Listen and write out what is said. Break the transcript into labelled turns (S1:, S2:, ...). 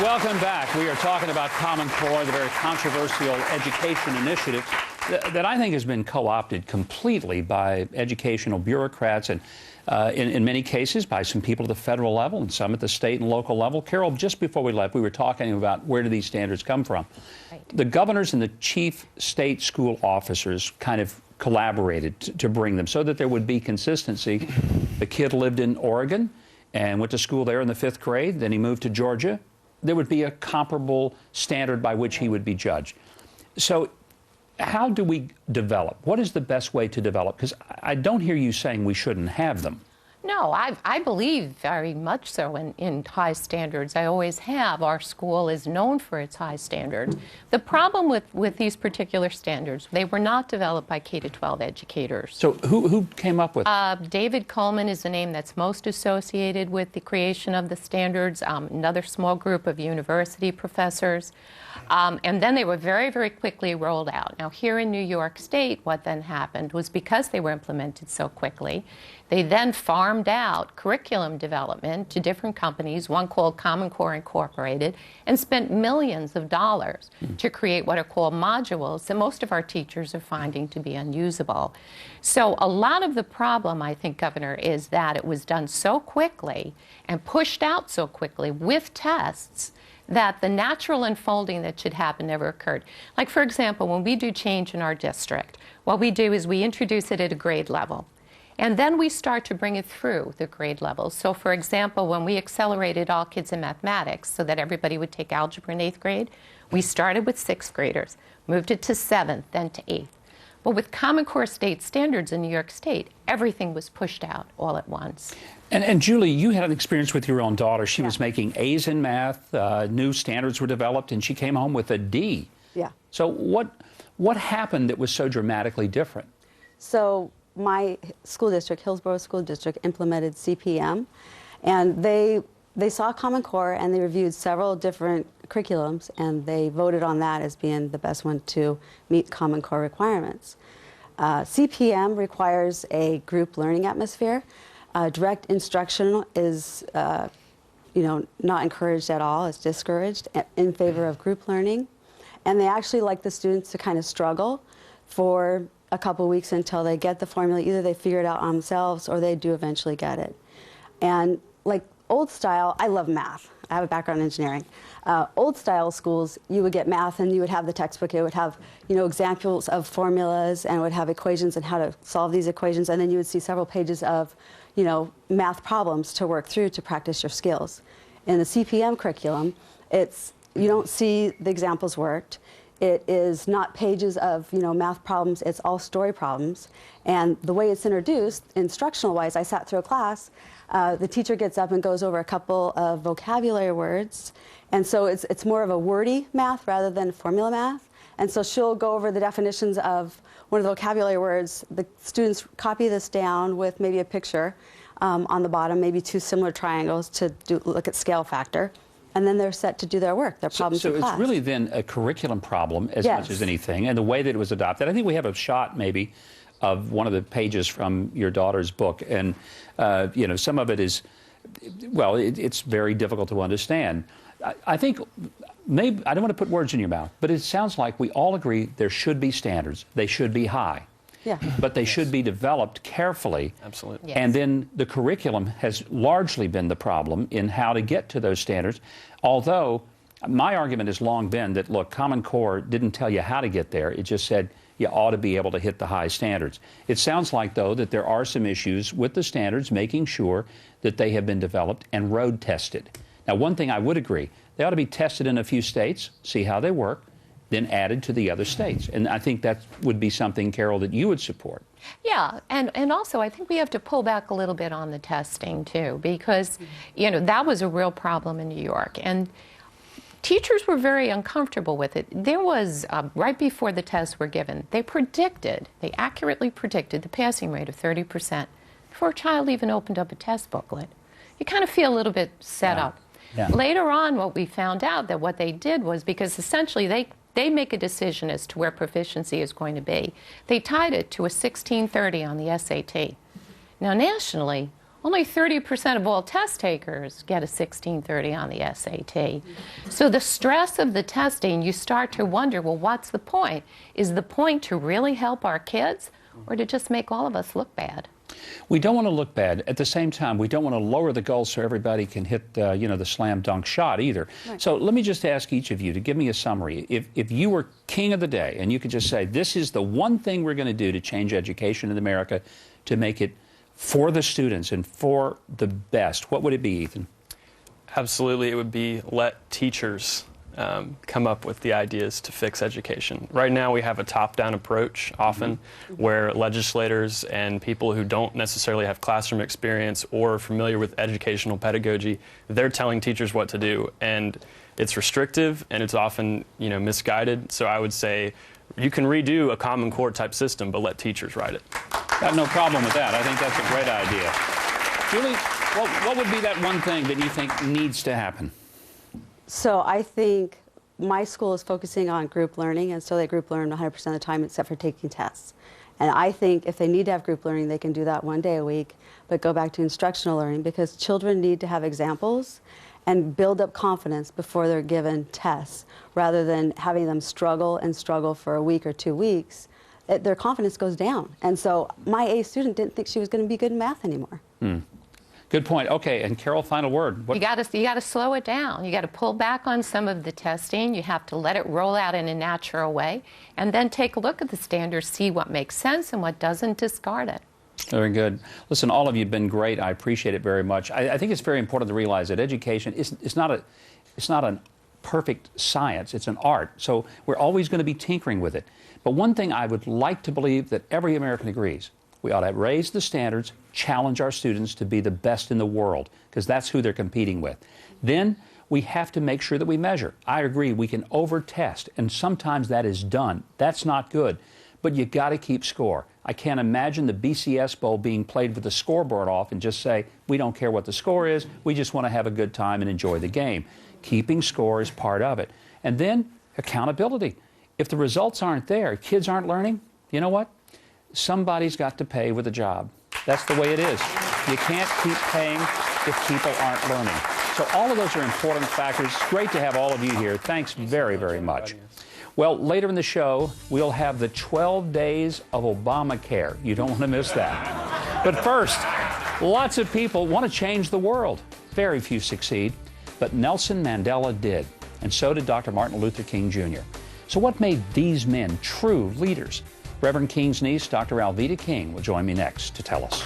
S1: Welcome back. We are talking about Common Core, the very controversial education initiative that I think has been co-opted completely by educational bureaucrats and in many cases by some people at the federal level and some at the state and local level. Carol, just before we left, we were talking about where do these standards come from. Right. The governors and the chief state school officers kind of collaborated to bring them so that there would be consistency. The kid lived in Oregon and went to school there in the 5th grade. Then he moved to Georgia. There would be a comparable standard by which he would be judged. So how do we develop? What is the best way to develop? Because I don't hear you saying we shouldn't have them.
S2: No, I believe very much so in high standards. I always have. Our school is known for its high standards. The problem with these particular standards, they were not developed by K-12 educators.
S1: So who came up with it?
S2: David Coleman is the name that's most associated with the creation of the standards, another small group of university professors. And then they were very, very quickly rolled out. Now, here in New York State, what then happened was because they were implemented so quickly, they then farmed out curriculum development to different companies, one called Common Core Incorporated, and spent millions of dollars to create what are called modules that most of our teachers are finding to be unusable. So a lot of the problem, I think, Governor, is that it was done so quickly and pushed out so quickly with tests that the natural unfolding that should happen never occurred. Like, for example, when we do change in our district, what we do is we introduce it at a grade level. And then we start to bring it through the grade levels. So, for example, when we accelerated all kids in mathematics so that everybody would take algebra in 8th grade, we started with 6th graders, moved it to 7th, then to 8th. But with Common Core state standards in New York State, everything was pushed out all at once.
S1: And Julie, you had an experience with your own daughter. She was making A's in math, new standards were developed, and she came home with a D.
S3: Yeah.
S1: So what happened that was so dramatically different?
S3: So my school district, Hillsborough School District, implemented CPM, and they saw Common Core and they reviewed several different curriculums, and they voted on that as being the best one to meet Common Core requirements. CPM requires a group learning atmosphere. Direct instruction is not encouraged at all. It's discouraged in favor of group learning. And they actually like the students to kind of struggle for a couple weeks until they get the formula. Either they figure it out on themselves or they do eventually get it. And like old style, I love math. I have a background in engineering. Old style schools, you would get math and you would have the textbook. It would have, examples of formulas and it would have equations and how to solve these equations. And then you would see several pages of, math problems to work through to practice your skills. In the CPM curriculum, you don't see the examples worked. It is not pages of, math problems. It's all story problems. And the way it's introduced, instructional-wise, I sat through a class. The teacher gets up and goes over a couple of vocabulary words. And so it's more of a wordy math rather than formula math. And so she'll go over the definitions of one of the vocabulary words. The students copy this down with maybe a picture on the bottom, maybe 2 similar triangles to look at scale factor. And then they're set to do their work, their problems in class.
S1: So it's really then a curriculum problem as much as anything, and the way that it was adopted. I think we have a shot maybe of one of the pages from your daughter's book, and some of it is, well, it's very difficult to understand. I think maybe, I don't want to put words in your mouth, but it sounds like we all agree there should be standards. They should be high.
S3: Yeah.
S1: But they should be developed carefully.
S4: Absolutely.
S2: Yes.
S1: And then the curriculum has largely been the problem in how to get to those standards. Although my argument has long been that, look, Common Core didn't tell you how to get there. It just said you ought to be able to hit the high standards. It sounds like, though, that there are some issues with the standards, making sure that they have been developed and road tested. Now, one thing I would agree, they ought to be tested in a few states, see how they work, then added to the other states. And I think that would be something, Carol, that you would support.
S2: Yeah, and also I think we have to pull back a little bit on the testing, too, because, that was a real problem in New York. And teachers were very uncomfortable with it. There was, right before the tests were given, they accurately predicted the passing rate of 30% before a child even opened up a test booklet. You kind of feel a little bit set up.
S1: Yeah.
S2: Later on, what we found out that what they did was, because essentially they make a decision as to where proficiency is going to be. They tied it to a 1630 on the SAT. Now, nationally, only 30% of all test takers get a 1630 on the SAT. So the stress of the testing, you start to wonder, well, what's the point? Is the point to really help our kids or to just make all of us look bad?
S1: We don't want to look bad. At the same time, we don't want to lower the goal so everybody can hit, you know, the slam dunk shot either. Right. So let me just ask each of you to give me a summary. If you were king of the day and you could just say, this is the one thing we're going to do to change education in America to make it for the students and for the best, what would it be, Ethan?
S4: Absolutely, it would be let teachers come up with the ideas to fix education. Right now we have a top-down approach often where legislators and people who don't necessarily have classroom experience or familiar with educational pedagogy, they're telling teachers what to do, and it's restrictive and it's often, you know, misguided. So I would say you can redo a Common Core type system, but let teachers write it.
S1: Got no problem with that. I think that's a great idea. Julie, what would be that one thing that you think needs to happen?
S3: So I think my school is focusing on group learning, and so they group learn 100% of the time except for taking tests. And I think if they need to have group learning, they can do that one day a week, but go back to instructional learning because children need to have examples and build up confidence before they're given tests, rather than having them struggle and struggle for a week or 2 weeks. Their confidence goes down. And so my A student didn't think she was going to be good in math anymore.
S1: Good point. Okay, and Carol, final word.
S2: You got to slow it down. You got to pull back on some of the testing. You have to let it roll out in a natural way, and then take a look at the standards, see what makes sense and what doesn't, discard it.
S1: Very good. Listen, all of you have been great. I appreciate it very much. I think it's very important to realize that education is not a perfect science. It's an art. So we're always going to be tinkering with it. But one thing I would like to believe that every American agrees, we ought to raise the standards, challenge our students to be the best in the world, because that's who they're competing with. Then we have to make sure that we measure. I agree, we can over-test, and sometimes that is done. That's not good. But you got to keep score. I can't imagine the BCS Bowl being played with the scoreboard off and just say, we don't care what the score is, we just want to have a good time and enjoy the game. Keeping score is part of it. And then accountability. If the results aren't there, kids aren't learning, you know what? Somebody's got to pay with a job. That's the way it is. You can't keep paying if people aren't learning. So all of those are important factors. It's great to have all of you here. Thanks very, very much. Well, later in the show, we'll have the 12 days of Obamacare. You don't want to miss that. But first, lots of people want to change the world. Very few succeed, but Nelson Mandela did, and so did Dr. Martin Luther King Jr. So what made these men true leaders? Reverend King's niece, Dr. Alveda King, will join me next to tell us.